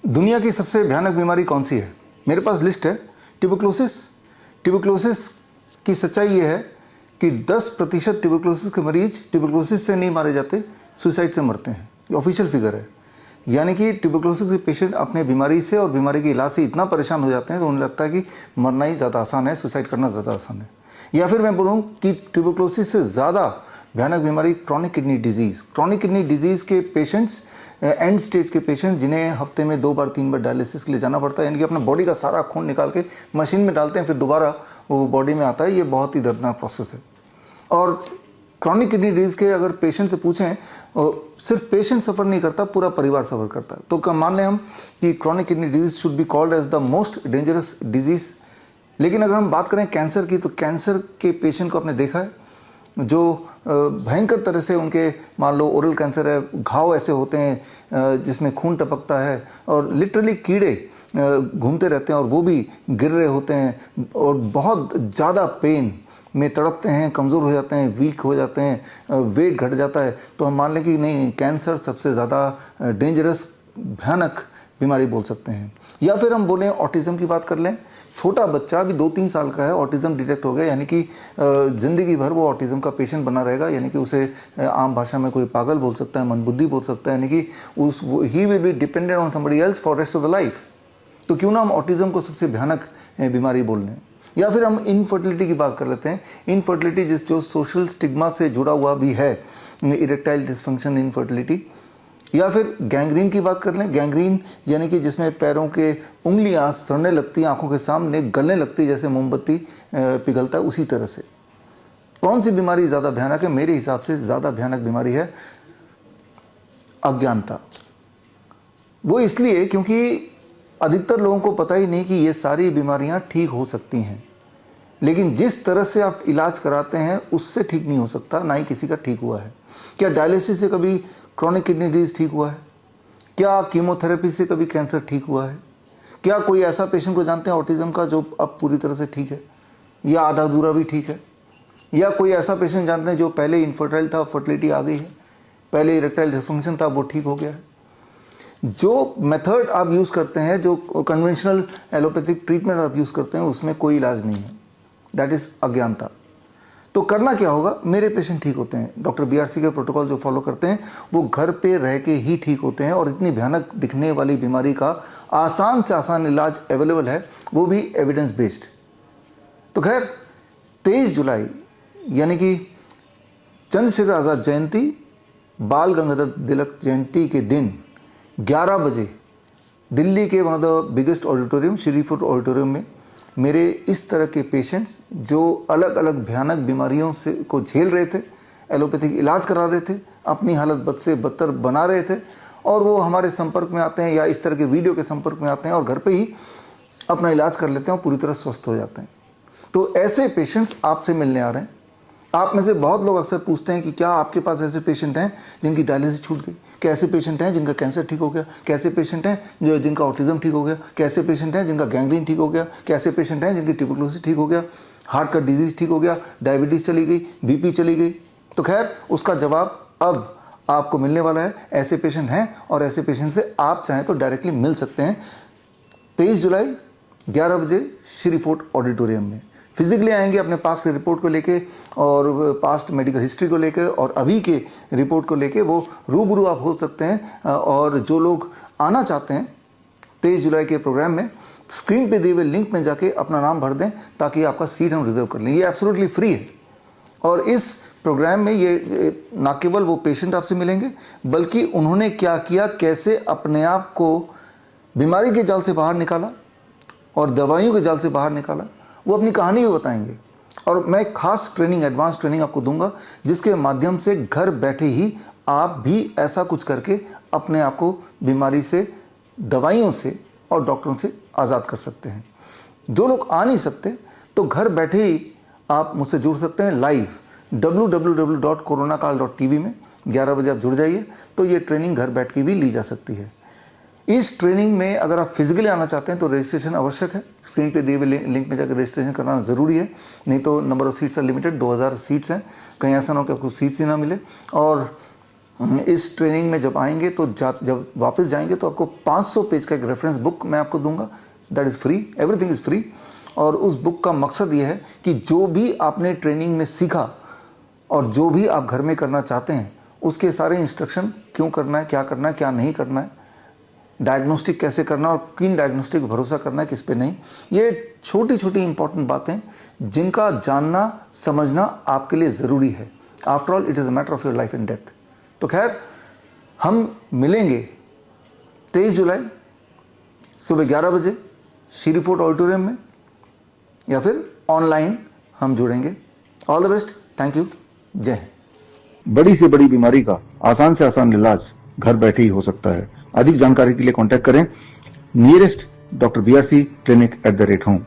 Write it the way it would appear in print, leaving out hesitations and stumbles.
दुनिया की सबसे भयानक बीमारी कौन सी है? मेरे पास लिस्ट है। ट्यूबरक्लोसिस। ट्यूबरक्लोसिस की सच्चाई ये है कि 10% ट्यूबरक्लोसिस के मरीज ट्यूबरक्लोसिस से नहीं मारे जाते, सुसाइड से मरते हैं। ये ऑफिशियल फिगर है। यानी कि ट्यूबरक्लोसिस के पेशेंट अपने बीमारी से और बीमारी के इलाज से इतना परेशान हो जाते हैं तो उन्हें लगता है कि मरना ही ज़्यादा आसान है, सुसाइड करना ज़्यादा आसान है। या फिर मैं बोलूँ कि ट्यूबरक्लोसिस से ज़्यादा भयानक बीमारी chronic kidney disease. Chronic kidney disease के पेशेंट्स, एंड स्टेज के पेशेंट, जिन्हें हफ्ते में 2 बार 3 बार डायलिसिस के लिए जाना पड़ता है, यानी कि अपना बॉडी का सारा खून निकाल के मशीन में डालते हैं, फिर दोबारा वो बॉडी में आता है। ये बहुत ही दर्दनाक प्रोसेस है। और क्रॉनिक किडनी डिजीज़ के अगर पेशेंट से पूछें, सिर्फ पेशेंट सफ़र नहीं करता, पूरा परिवार सफ़र करता है। तो मान लें हम कि chronic kidney disease should be called as the most dangerous disease. लेकिन अगर हम बात करें कैंसर की, तो कैंसर के पेशेंट को आपने देखा है जो भयंकर तरह से उनके, मान लो ओरल कैंसर है, घाव ऐसे होते हैं जिसमें खून टपकता है और लिटरली कीड़े घूमते रहते हैं और वो भी गिर रहे होते हैं और बहुत ज़्यादा पेन में तड़पते हैं, कमज़ोर हो जाते हैं, वीक हो जाते हैं, वेट घट जाता है। तो हम मान लें कि नहीं, कैंसर सबसे ज़्यादा डेंजरस भयानक बीमारी बोल सकते हैं। या फिर हम बोलें ऑटिज़म की बात कर लें। छोटा बच्चा अभी 2-3 साल का है, ऑटिज़म डिटेक्ट हो गया, यानी कि ज़िंदगी भर वो ऑटिज़म का पेशेंट बना रहेगा। यानी कि उसे आम भाषा में कोई पागल बोल सकता है, मंदबुद्धि बोल सकता है, यानी कि he will be dependent on somebody else for rest of the life. तो क्यों ना हम ऑटिज़म को सबसे भयानक बीमारी बोल लें। या फिर हम इनफर्टिलिटी की बात कर लेते हैं। इनफर्टिलिटी जो सोशल स्टिग्मा से जुड़ा हुआ भी है, इरेक्टाइल डिसफंक्शन, इनफर्टिलिटी। या फिर गैंग्रीन की बात कर लें। गैंग्रीन यानी कि जिसमें पैरों के उंगलियां सड़ने लगती हैं, आंखों के सामने गलने लगती है, जैसे मोमबत्ती पिघलता है, उसी तरह से। कौन सी बीमारी ज़्यादा भयानक है? मेरे हिसाब से ज़्यादा भयानक बीमारी है अज्ञानता। वो इसलिए क्योंकि अधिकतर लोगों को पता ही नहीं कि ये सारी बीमारियां ठीक हो सकती हैं, लेकिन जिस तरह से आप इलाज कराते हैं उससे ठीक नहीं हो सकता, ना ही किसी का ठीक हुआ है। क्या डायलिसिस से कभी क्रॉनिक किडनी डिजीज ठीक हुआ है? क्या कीमोथेरेपी से कभी कैंसर ठीक हुआ है? क्या कोई ऐसा पेशेंट को जानते हैं ऑटिज़म का जो अब पूरी तरह से ठीक है या आधा अधूरा भी ठीक है? या कोई ऐसा पेशेंट जानते हैं जो पहले इनफर्टाइल था, फर्टिलिटी आ गई है, पहले इरेक्टाइल डिसफंक्शन था, वो ठीक हो गया है? जो मेथड आप यूज़ करते हैं, जो कन्वेंशनल एलोपैथिक ट्रीटमेंट आप यूज़ करते हैं, उसमें कोई इलाज नहीं है। दैट इज़ अज्ञानता। तो करना क्या होगा? मेरे पेशेंट ठीक होते हैं, डॉक्टर BRC के प्रोटोकॉल जो फॉलो करते हैं वो घर पे रह के ही ठीक होते हैं, और इतनी भयानक दिखने वाली बीमारी का आसान से आसान इलाज अवेलेबल है, वो भी एविडेंस बेस्ड। तो खैर, 23 जुलाई यानी कि चंद्रशेखर आज़ाद जयंती, बाल गंगाधर तिलक जयंती के दिन 11 बजे दिल्ली के one of the biggest auditorium, Shri food auditorium में मेरे इस तरह के पेशेंट्स जो अलग अलग भयानक बीमारियों से को झेल रहे थे, एलोपैथिक इलाज करा रहे थे, अपनी हालत बद से बदतर बना रहे थे, और वो हमारे संपर्क में आते हैं या इस तरह के वीडियो के संपर्क में आते हैं और घर पे ही अपना इलाज कर लेते हैं और पूरी तरह स्वस्थ हो जाते हैं। तो ऐसे पेशेंट्स आपसे मिलने आ रहे हैं। आप में से बहुत लोग अक्सर पूछते हैं कि क्या आपके पास ऐसे पेशेंट हैं जिनकी डायलिसिस छूट गई? कैसे पेशेंट हैं जिनका कैंसर ठीक हो गया? कैसे पेशेंट हैं जिनका ऑटिज्म ठीक हो गया? कैसे पेशेंट हैं जिनका गैंग्रीन ठीक हो गया? कैसे पेशेंट हैं जिनकी ट्यूबरक्लोसिस ठीक हो गया, हार्ट का डिजीज ठीक हो गया, डायबिटीज़ चली गई, BP चली गई? तो खैर, उसका जवाब अब आपको मिलने वाला है। ऐसे पेशेंट हैं और ऐसे पेशेंट से आप चाहें तो डायरेक्टली मिल सकते हैं। 23 जुलाई 11 बजे श्री फोर्ट ऑडिटोरियम में फिजिकली आएंगे अपने पास के रिपोर्ट को लेके और पास्ट मेडिकल हिस्ट्री को लेके और अभी के रिपोर्ट को लेके वो रूबरू आप हो सकते हैं। और जो लोग आना चाहते हैं 23 जुलाई के प्रोग्राम में, स्क्रीन पे दिए हुए लिंक में जाके अपना नाम भर दें ताकि आपका सीट हम रिजर्व कर लें। ये एब्सोल्युटली फ्री है। और इस प्रोग्राम में ये ना केवल वो पेशेंट आपसे मिलेंगे, बल्कि उन्होंने क्या किया, कैसे अपने आप को बीमारी के जाल से बाहर निकाला और दवाइयों के जाल से बाहर निकाला, वो अपनी कहानी भी बताएंगे। और मैं खास ट्रेनिंग, एडवांस ट्रेनिंग आपको दूंगा, जिसके माध्यम से घर बैठे ही आप भी ऐसा कुछ करके अपने आप को बीमारी से, दवाइयों से और डॉक्टरों से आज़ाद कर सकते हैं। जो लोग आ नहीं सकते तो घर बैठे ही आप मुझसे जुड़ सकते हैं लाइव www.coronakal.tv में 11 बजे आप जुड़ जाइए, तो ये ट्रेनिंग घर बैठ के भी ली जा सकती है। इस ट्रेनिंग में अगर आप फिजिकली आना चाहते हैं तो रजिस्ट्रेशन आवश्यक है। स्क्रीन पे दिए हुए लिंक में जाकर रजिस्ट्रेशन करना ज़रूरी है, नहीं तो number of seats are limited, 2000 seats हैं। कहीं ऐसा ना हो कि आपको सीट्स ही ना मिले। और इस ट्रेनिंग में जब आएंगे तो जब वापस जाएंगे तो आपको 500 पेज का एक रेफरेंस बुक मैं आपको दूंगा, that is free, everything is free. और उस बुक का मकसद ये है कि जो भी आपने ट्रेनिंग में सीखा और जो भी आप घर में करना चाहते हैं उसके सारे इंस्ट्रक्शन, क्यों करना है, क्या नहीं करना है, डायग्नोस्टिक कैसे करना और किन डायग्नोस्टिक पर भरोसा करना है, किस पे नहीं, ये छोटी छोटी इंपॉर्टेंट बातें जिनका जानना समझना आपके लिए ज़रूरी है। After all it is a matter of your life and death. तो खैर, हम मिलेंगे 23 जुलाई सुबह 11 बजे श्री फोर्ट ऑडिटोरियम में, या फिर ऑनलाइन हम जुड़ेंगे। All the best, thank you, जय हिंद। बड़ी से बड़ी बीमारी का आसान से आसान इलाज घर बैठे ही हो सकता है। अधिक जानकारी के लिए कांटेक्ट करें nearest doctor BRC clinic @home।